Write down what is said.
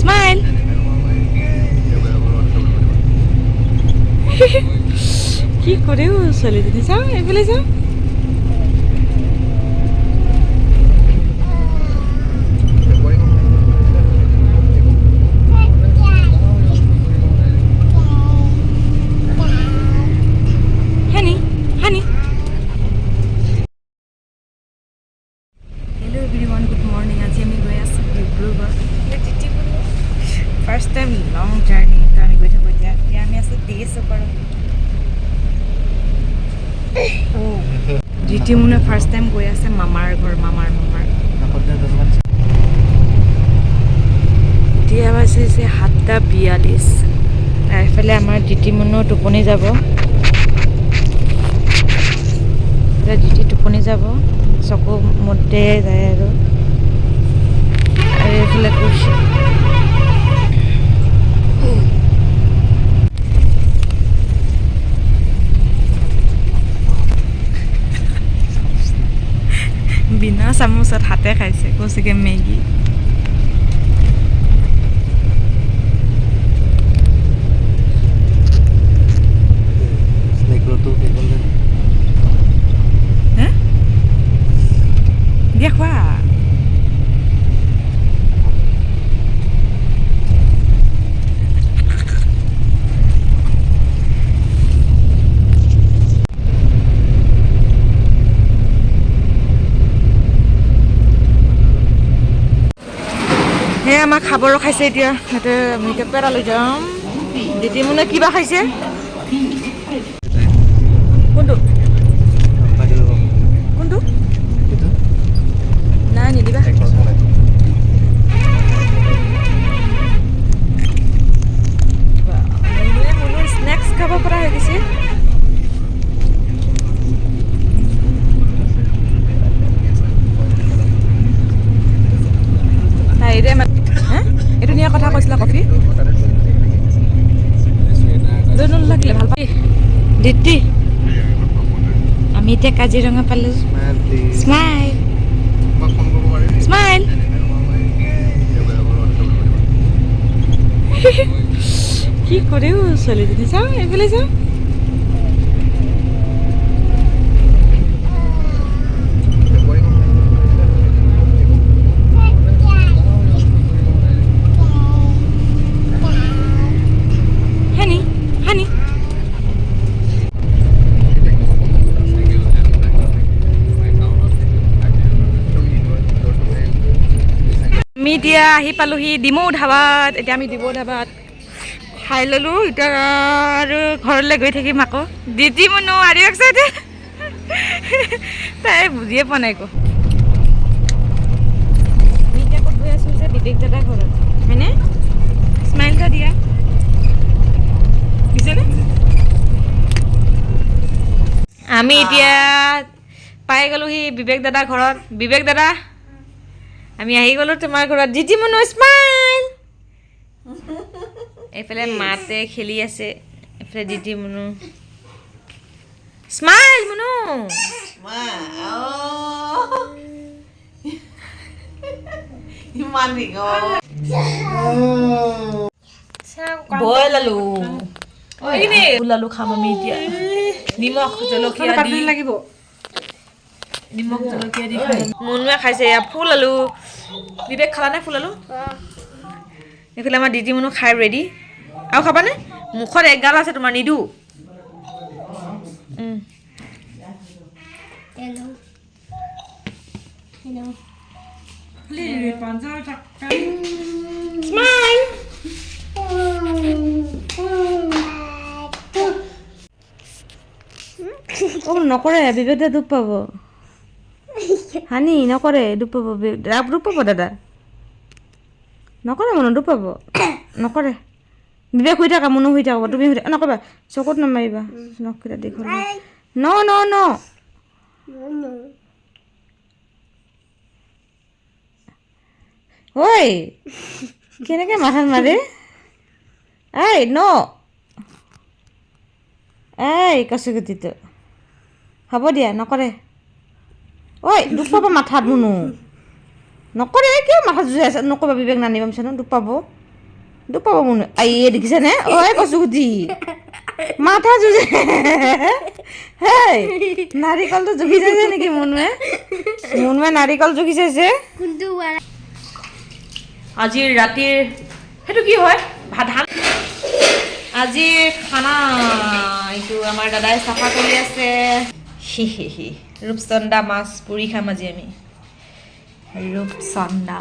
Smile. কি কৰে ও ছোৱালীজনী চাওঁ এইফালে চাওঁ হানি হানি হেল্ল' এভৰিৱান গুড মৰ্ণিং আজি আমি গৈ আছোঁ ডিব্ৰুগড় ফাৰ্ষ্ট টাইম লং জাৰ্ণি তো আমি গৈ থাকোঁ এতিয়া আমি আছোঁ তেজপুৰত জিতি মুনে ফাৰ্ষ্ট টাইম গৈ আছে মামাৰ ঘৰ মামাৰ এতিয়া বাজিছে 7:42 এইফালে আমাৰ জিতি মুনো টোপনি যাব জিতি টোপনি যাব চকু মুদে যায় আৰু এইফালে কৈছে বিনা চামুচত হাতে খাইছে কৈছেগে মেগী দিয়া খোৱা আমাক খাব ৰখাইছে এতিয়া সিহঁতে আমি এতিয়া পেৰা লৈ যাম দিদি মোনে কিবা খাইছে কোনটো কোনটো নাই নিদিবা স্নেক্স খাব পৰা হৈ গৈছে এইটো নিয়া কথা কৈছিলা কফি লাগিলে ভাল পাই দিদি আমি এতিয়া কাজিৰঙা পালোঁ স্মাইল স্মাইল কি কৰে ও ছোৱালীজনী চাওঁ এইফালে চাওঁ আমি এতিয়া আহি পালোহি ডিমৌ ধাবাত এতিয়া আমি ডিমৌ ধাবাত খাই ল'লোঁ এতিয়া আৰু ঘৰলৈ গৈ থাকিম আকৌ দিদি মনো আৰু এক্সাইটেড তাই বুজিয়ে পোৱা নাই একো আমি এতিয়া ক'ত গৈ আছোঁ যে বিবেক দাদা ঘৰত হয়নে স্মাইল এটা দিয়া দিছেনে আমি এতিয়া পাই গ'লোহি বিবেক দাদা ঘৰত বিবেক দাদা আমি আহি গ'লো তোমাৰ ঘৰত জিজি মুনু স্মাইল এইফালে মাতে খেলি আছে এইফালে জিজি মুনু স্মাইল মুনু বইল আলু ফুল আলু খাম আমি এতিয়া নিমখ জলকীয়া দি লাগিব নিমখ জলকীয়া দি খাই মুনুৱে খাইছে এয়া ফুল আলু বিবেক খালা নে ফুল আলু এইফালে আমাৰ দিদি মুনু খাই ৰেডি আৰু খাবানে মুখত এগাল আছে তোমাৰ নিদু স্মাইল নকৰে বিবেকে দুখ পাব হানি নকৰে দুখ পাব দুখ পাব দাদা নকৰে মনো দুখ পাব নকৰে বিবেক শুই থাকা মনো শুই থাকব তুমি শুই থাকা নকবা চকুত নামাৰিবা নকৰা দীঘল ন ন ন ঐ কেনেকৈ মাথাত মাৰে এই ন এই কচুগুটিটো হ'ব দিয়া নকৰে ঐ দুখ পাব মাথাত মুনু নকৰে কিয় মাথা জুজাই আছে নকবা বিবেক নানিব চানো দুখ পাব মন এই দেখিছে নে ঐ কচু গুটি মাথা জুজাই হেই নাৰিকলটো জুখি চাইছে নেকি মুনুৱে নাৰিকল জুখি চাইছে আজিৰ ৰাতিৰ সেইটো কি হয় ভাত আজিৰ খানা এইটো আমাৰ দাদাই চাফা কৰি আছে ৰূপচন্দা মাছ পুৰি খাম আজি আমি ৰূপচন্দা